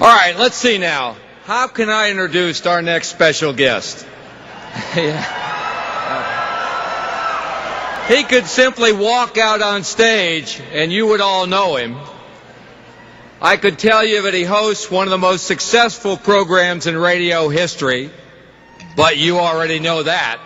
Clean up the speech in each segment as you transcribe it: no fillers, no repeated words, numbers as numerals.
All right, let's see now. How can I introduce our next special guest? He could simply walk out on stage and you would all know him. I could tell you that he hosts one of the most successful programs in radio history, but you already know that.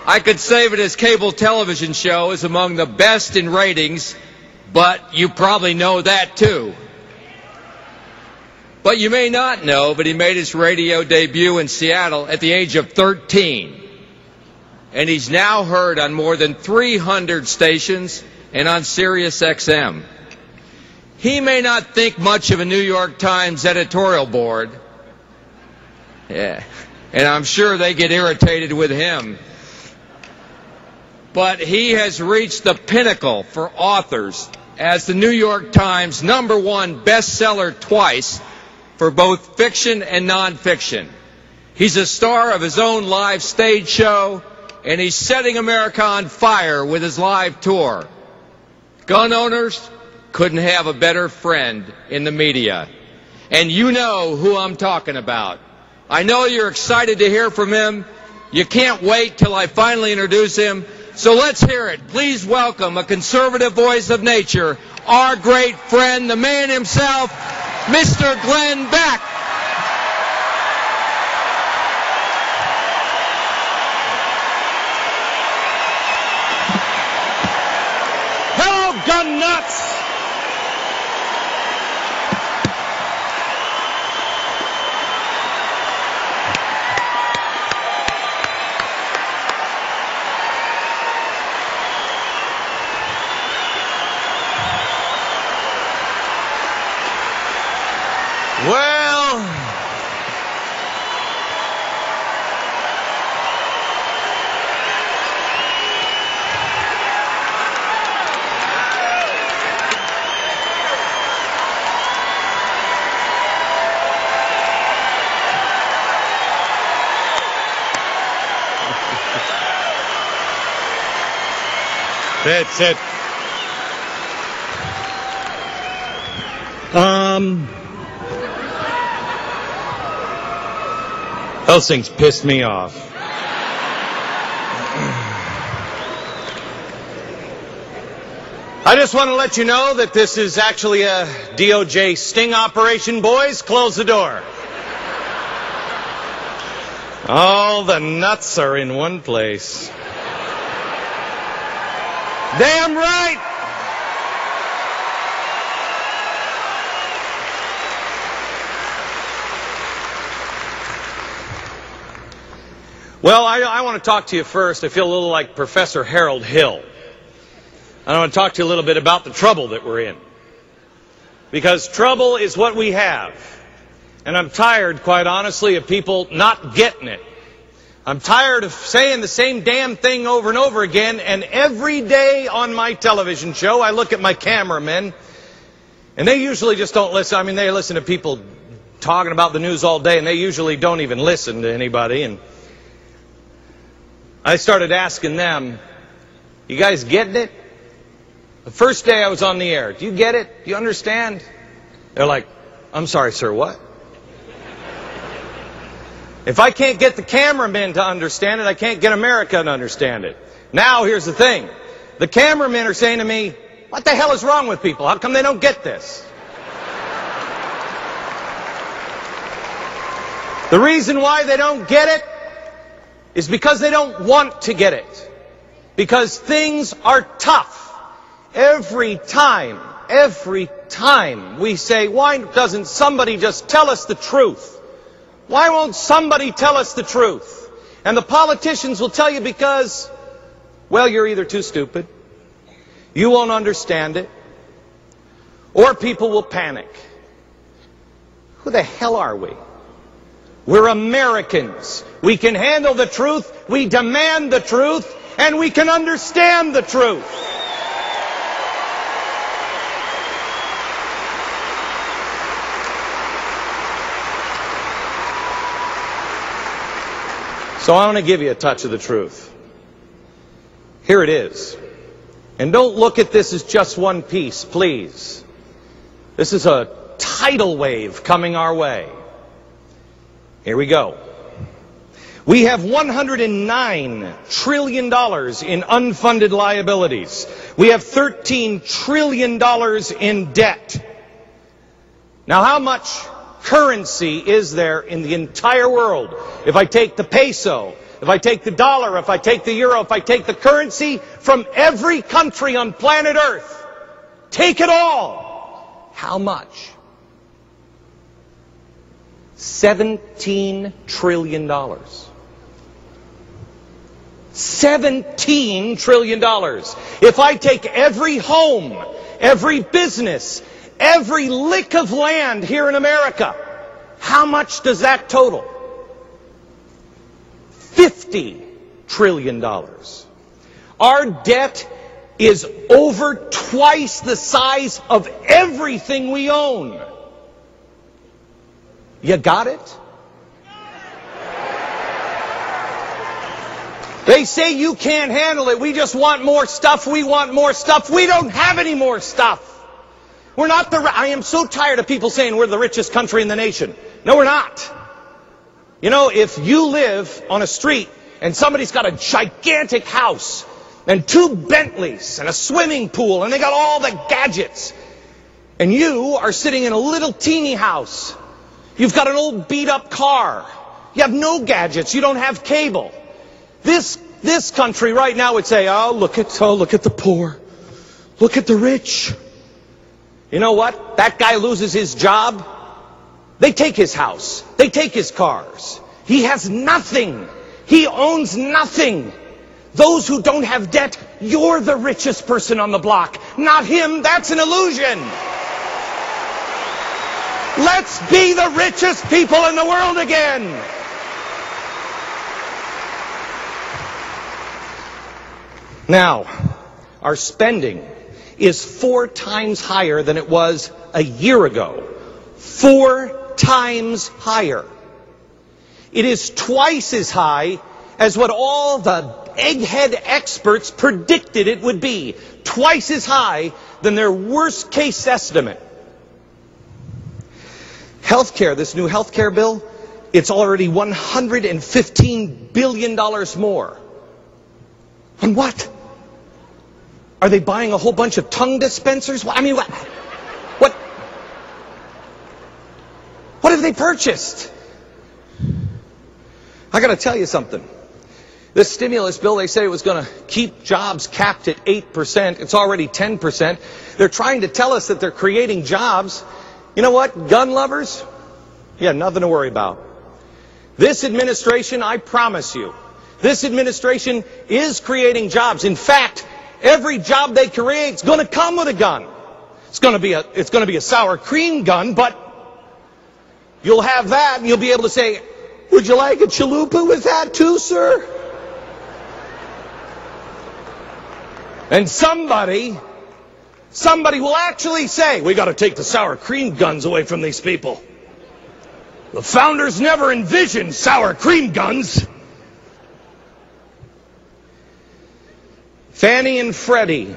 I could say that his cable television show is among the best in ratings, but you probably know that too. But you may not know that he made his radio debut in Seattle at the age of 13. And he's now heard on more than 300 stations and on Sirius XM. He may not think much of a New York Times editorial board. Yeah, and I'm sure they get irritated with him. But he has reached the pinnacle for authors as the New York Times #1 bestseller twice for both fiction and nonfiction. He's a star of his own live stage show, and he's setting America on fire with his live tour. Gun owners couldn't have a better friend in the media. And you know who I'm talking about. I know you're excited to hear from him. You can't wait till I finally introduce him. So let's hear it. Please welcome a conservative voice of nature, our great friend, the man himself, Mr. Glenn Beck. Hello, gun nuts! Well, that's it. Those things pissed me off. I just want to let you know that this is actually a DOJ sting operation, boys. Close the door. All the nuts are in one place. Damn right! Well, I want to talk to you first. I feel a little like Professor Harold Hill. I want to talk to you a little bit about the trouble that we're in. Because trouble is what we have. And I'm tired, quite honestly, of people not getting it. I'm tired of saying the same damn thing over and over again, and every day on my television show, I look at my cameramen, and they usually just don't listen. I mean, they listen to people talking about the news all day, and they usually don't even listen to anybody. And I started asking them, you guys getting it? The first day I was on the air, do you get it? Do you understand? They're like, I'm sorry, sir, what? If I can't get the cameramen to understand it, I can't get America to understand it. Now, here's the thing. The cameramen are saying to me, what the hell is wrong with people? How come they don't get this? The reason why they don't get it is because they don't want to get it. Because things are tough. Every time we say, why doesn't somebody just tell us the truth? Why won't somebody tell us the truth? And the politicians will tell you because, well, you're either too stupid, you won't understand it, or people will panic. Who the hell are we? We're Americans. We can handle the truth, we demand the truth, and we can understand the truth. So I want to give you a touch of the truth. Here it is. And don't look at this as just one piece, please. This is a tidal wave coming our way. Here we go. We have $109 trillion in unfunded liabilities. We have $13 trillion in debt. Now, how much currency is there in the entire world? If I take the peso, if I take the dollar, if I take the euro, if I take the currency from every country on planet Earth, take it all, how much? $17 trillion. $17 trillion. If I take every home, every business, every lick of land here in America, how much does that total? $50 trillion. Our debt is over twice the size of everything we own. You got it? They say you can't handle it. We just want more stuff. We want more stuff. We don't have any more stuff. We're not I am so tired of people saying we're the richest country in the nation. No, we're not. You know, if you live on a street and somebody's got a gigantic house and 2 Bentleys and a swimming pool and they got all the gadgets, and you are sitting in a little teeny house, you've got an old beat up car, you have no gadgets, you don't have cable. This country right now would say, oh, look at the poor. Look at the rich. You know what? That guy loses his job. They take his house. They take his cars. He has nothing. He owns nothing. Those who don't have debt, you're the richest person on the block. Not him. That's an illusion. Let's be the richest people in the world again. Now, our spending is 4 times higher than it was a year ago. 4 times higher. It is twice as high as what all the egghead experts predicted it would be. Twice as high than their worst case estimate. Healthcare, this new healthcare bill, it's already $115 billion more. On what? Are they buying a whole bunch of tongue dispensers? I mean, what have they purchased? I got to tell you something. This stimulus bill, they said it was going to keep jobs capped at 8%. It's already 10%. They're trying to tell us that they're creating jobs. You know what, gun lovers? Yeah, nothing to worry about. This administration, I promise you, this administration is creating jobs. In fact, every job they create is going to come with a gun. It's going to be a sour cream gun, but you'll have that and you'll be able to say, would you like a chalupa with that too, sir? And somebody will actually say, we got to take the sour cream guns away from these people. The founders never envisioned sour cream guns. Fannie and Freddie,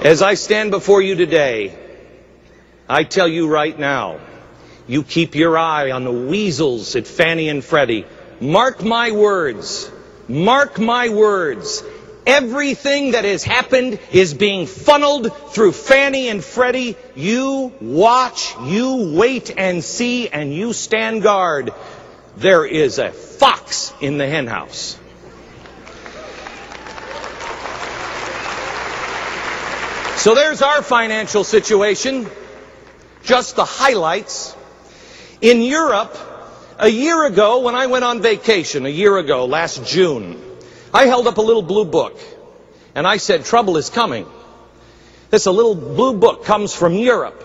as I stand before you today, I tell you right now, you keep your eye on the weasels at Fannie and Freddie. Mark my words. Mark my words. Everything that has happened is being funneled through Fannie and Freddie. You watch, you wait and see, and you stand guard. There is a fox in the henhouse. So there's our financial situation. Just the highlights. In Europe, a year ago, when I went on vacation, last June, I held up a little blue book, and I said, trouble is coming. This little blue book comes from Europe.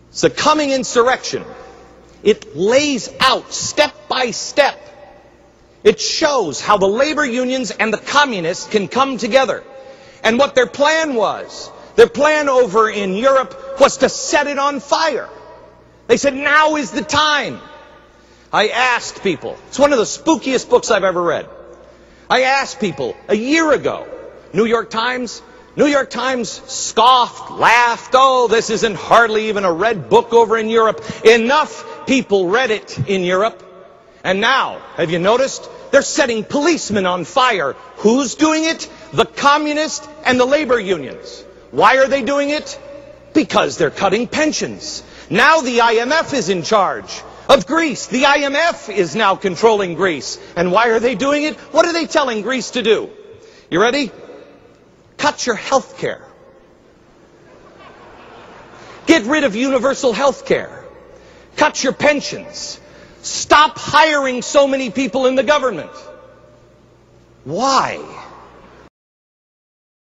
It's the coming insurrection. It lays out step by step. It shows how the labor unions and the communists can come together. And what their plan was, their plan over in Europe was to set it on fire. They said, now is the time. I asked people, it's one of the spookiest books I've ever read. I asked people a year ago, New York Times, New York Times scoffed, laughed. Oh, this isn't hardly even a red book over in Europe. Enough people read it in Europe. And now, have you noticed? They're setting policemen on fire. Who's doing it? The communists and the labor unions. Why are they doing it? Because they're cutting pensions. Now the IMF is in charge of Greece. The IMF is now controlling Greece. And why are they doing it? What are they telling Greece to do? You ready? Cut your health care. Get rid of universal health care. Cut your pensions. Stop hiring so many people in the government. Why?